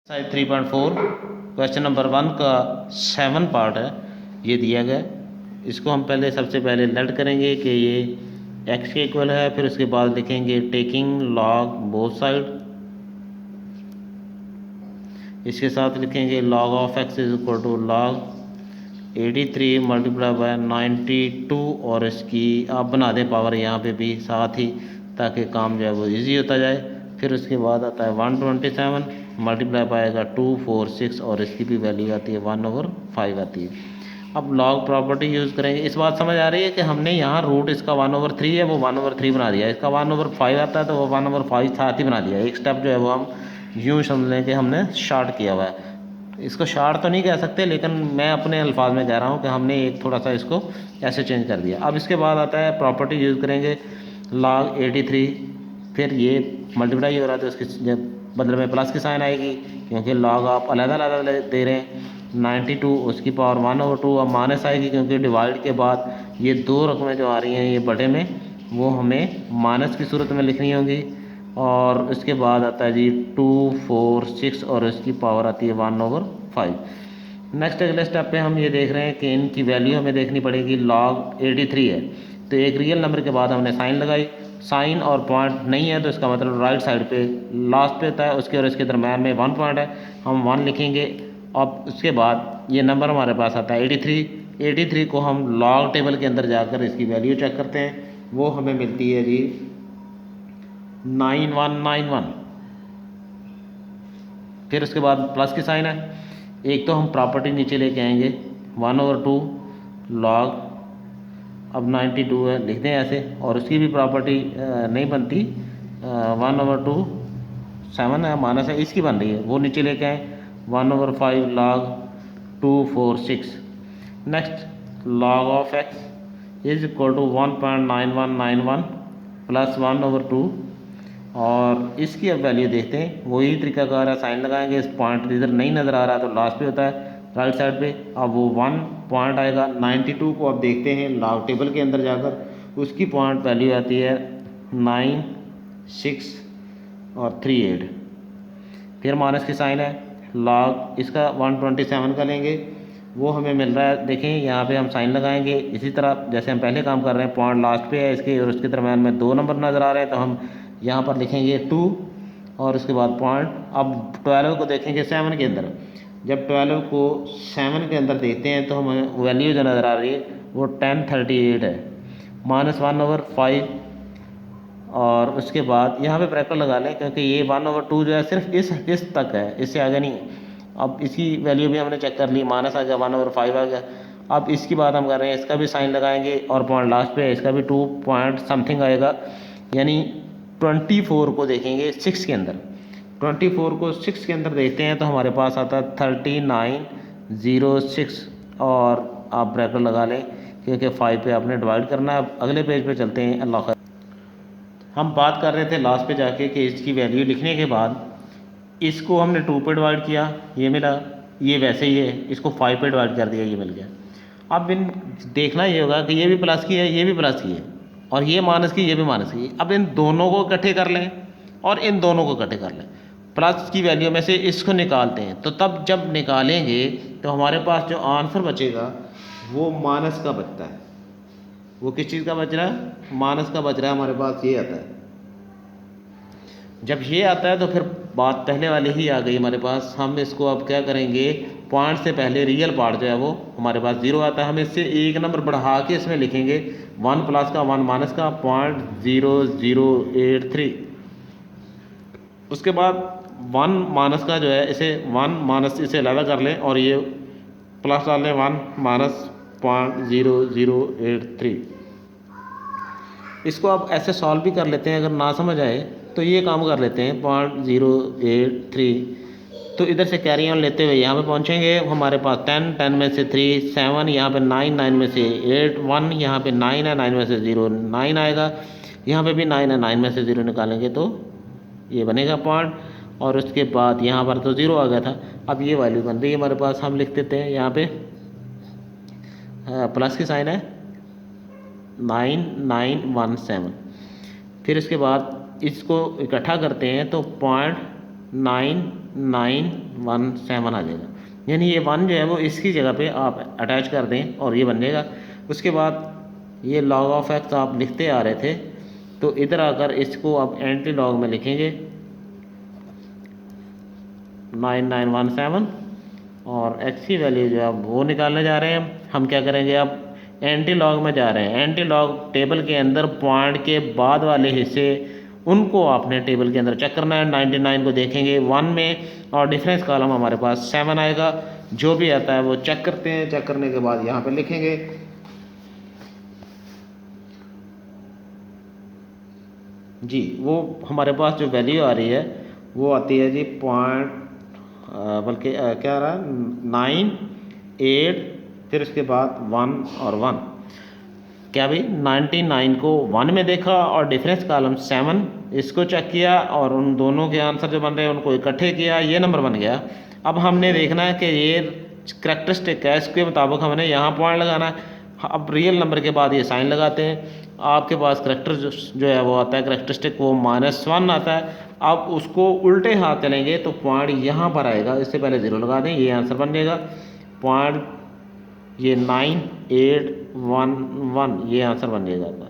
Size 3.4 question number 1 का 7 part है ये दिया गया। इसको हम सबसे पहले लेट करेंगे कि ये x के इक्वल है, फिर उसके बाद लिखेंगे टेकिंग लॉग बोथ साइड। इसके साथ लिखेंगे log of x is equal to log 83 multiply by 92 और इसकी आप बना दें पावर यहाँ पे भी साथ ही, ताकि काम जो है वो इजी होता जाए। फिर उसके बाद आता है 127 मल्टीप्लाई पाएगा 246 और इसकी भी वैल्यू आती है 1/5 आती है। अब लॉग प्रॉपर्टी यूज़ करेंगे। इस बात समझ आ रही है कि हमने यहाँ रूट इसका 1/3 है वो 1/3 बना दिया, इसका 1/5 आता है तो वो 1/5 साथ ही बना दिया। एक स्टेप जो है वो हम यूँ समझ लें कि हमने शार्ट किया हुआ है। इसको शार्ट तो नहीं कह सकते, लेकिन मैं अपने अल्फाज में कह रहा हूँ कि हमने एक थोड़ा सा इसको ऐसे चेंज कर दिया। अब इसके बाद आता है प्रॉपर्टी यूज़ करेंगे log 83, फिर ये मल्टीप्लाई हो रहा है तो उसके बदले में प्लस की साइन आएगी, क्योंकि लॉग आप अलग दे रहे हैं। 92 उसकी पावर 1/2 अब माइनस आएगी, क्योंकि डिवाइड के बाद ये दो रकमें जो आ रही हैं ये बटे में, वो हमें माइनस की सूरत में लिखनी होगी। और उसके बाद आता है जी 246 और इसकी पावर आती है 1/5। नेक्स्ट अगले स्टेप पे हम ये देख रहे हैं कि इनकी वैल्यू हमें देखनी पड़ेगी। log 83 है तो एक रियल नंबर के बाद हमने साइन लगाई, साइन और पॉइंट नहीं है तो इसका मतलब राइट साइड पे लास्ट पे होता है, उसके और इसके दरम्यान में 1 पॉइंट है, हम 1 लिखेंगे। अब उसके बाद ये नंबर हमारे पास आता है 83 को हम लॉग टेबल के अंदर जाकर इसकी वैल्यू चेक करते हैं, वो हमें मिलती है जी 9191। फिर उसके बाद प्लस की साइन है। एक तो हम प्रॉपर्टी नीचे लेके आएंगे 1/2 लॉग, अब 92 है लिखते हैं ऐसे, और उसकी भी प्रॉपर्टी नहीं बनती 1/2 7 है माइनस है, इसकी बन रही है वो नीचे लेके आए 1/5 log 246। Next log of x is equal to 1.9191 plus 1/2 और इसकी अब वैल्यू देखते हैं। वही तरीकाकार है, साइन लगाएंगे, इस पॉइंट इधर नहीं नज़र आ रहा तो लास्ट पे होता है राइट साइड पे। अब वो 1 पॉइंट आएगा। 92 को अब देखते हैं लॉग टेबल के अंदर जाकर, उसकी पॉइंट वैल्यू आती है 96 और 38। फिर माइनस की साइन है, लॉग इसका 127 का लेंगे, वो हमें मिल रहा है। देखें यहाँ पे हम साइन लगाएंगे इसी तरह जैसे हम पहले काम कर रहे हैं। पॉइंट लास्ट पे है इसके और उसके दरम्यान में 2 नंबर नज़र आ रहे हैं तो हम यहाँ पर लिखेंगे 2 और उसके बाद पॉइंट। अब 12 को देखेंगे 7 के अंदर, जब 12 को 7 के अंदर देखते हैं तो हमें वैल्यू जो नज़र आ रही है वो 1038 है, माइनस 1/5 और उसके बाद यहाँ पे ब्रैकेट लगा लें, क्योंकि ये 1/2 जो है सिर्फ इस तक है, इससे आगे नहीं है। अब इसकी वैल्यू भी हमने चेक कर ली, माइनस आ गया 1/5 आ गया। अब इसकी बात हम कर रहे हैं, इसका भी साइन लगाएंगे और पॉइंट लास्ट पे है, इसका भी 2 पॉइंट समथिंग आएगा। यानी 24 को देखेंगे 6 के अंदर, 24 को 6 के अंदर देखते हैं तो हमारे पास आता है 3906 और आप ब्रैकेट लगा लें, क्योंकि 5 पे आपने डिवाइड करना है। अब अगले पेज पे चलते हैं। अल्लाह खैर। हम बात कर रहे थे लास्ट पे जाके कि इसकी वैल्यू लिखने के बाद इसको हमने 2 पे डिवाइड किया, ये मिला, ये वैसे ही है, इसको 5 पे डिवाइड कर दिया, ये मिल गया। अब इन देखना ये होगा कि ये भी प्लस की है, ये भी प्लस की है, और ये माइनस की, ये भी माइनस की। अब इन दोनों को इकट्ठे कर लें और इन दोनों को इकट्ठे कर लें, प्लस की वैल्यू में से इसको निकालते हैं, तो तब जब निकालेंगे तो हमारे पास जो आंसर बचेगा वो माइनस का बचता है। वो किस चीज़ का बच रहा है? माइनस का बच रहा है हमारे पास, ये आता है। जब ये आता है तो फिर बात पहले वाली ही आ गई हमारे पास। हम इसको अब क्या करेंगे, पॉइंट से पहले रियल पार्ट जो है वो हमारे पास 0 आता है, हम इससे एक नंबर बढ़ा के इसमें लिखेंगे 1 प्लस का 1 माइनस का 0.0083। उसके बाद 1 माइनस का जो है इसे 1 माइनस इसे अलग कर लें और ये प्लस डाल लें 1 माइनस 0.0083। इसको आप ऐसे सॉल्व भी कर लेते हैं, अगर ना समझ आए तो ये काम कर लेते हैं 0.083। तो इधर से कैरी ऑन लेते हुए यहाँ पे पहुँचेंगे, हमारे पास 10 में से 3 7, यहाँ पे 9 में से 8 1, यहाँ पे 9 है, 9 में से 0 9 आएगा, यहाँ पे भी 9 है, 9 में से 0 निकालेंगे तो ये बनेगा पॉइंट। और उसके बाद यहाँ पर तो 0 आ गया था, अब ये वैल्यू बन रही है हमारे पास। हम लिख देते हैं यहाँ पे प्लस की साइन है 9917। फिर इसके बाद इसको इकट्ठा करते हैं तो 0.99 9917 आ जाएगा। यानी ये 1 जो है वो इसकी जगह पे आप अटैच कर दें और ये बन जाएगा। उसके बाद ये लॉग ऑफ एक्स आप लिखते आ रहे थे, तो इधर आकर इसको आप एंटी लॉग में लिखेंगे 9917 और एक्स की वैल्यू जो है वो निकालने जा रहे हैं हम क्या करेंगे, अब एंटी लॉग में जा रहे हैं। एंटी लॉग टेबल के अंदर पॉइंट के बाद वाले हिस्से उनको आपने टेबल के अंदर चेक करना है। 99 को देखेंगे 1 में और डिफरेंस कॉलम हमारे पास 7 आएगा। जो भी आता है वो चेक करते हैं, चेक करने के बाद यहाँ पे लिखेंगे जी, वो हमारे पास जो वैल्यू आ रही है वो आती है जी पॉइंट बल्कि क्या आ रहा है 9 8 फिर उसके बाद 1 और 1। क्या भाई 99 को 1 में देखा और डिफरेंस कॉलम 7 इसको चेक किया और उन दोनों के आंसर जो बन रहे हैं उनको इकट्ठे किया, ये नंबर बन गया। अब हमने देखना है कि ये करेक्टरिस्टिक है, इसके मुताबिक हमने यहाँ पॉइंट लगाना है। अब रियल नंबर के बाद ये साइन लगाते हैं। आपके पास करेक्टर जो है वो आता है करेक्टरिस्टिक वो -1 आता है। आप उसको उल्टे हाथ चलेंगे तो पॉइंट यहाँ पर आएगा, इससे पहले 0 लगा दें, ये आंसर बन जाएगा। पॉइंट ये 9811 ये आंसर बन जाएगा आपका।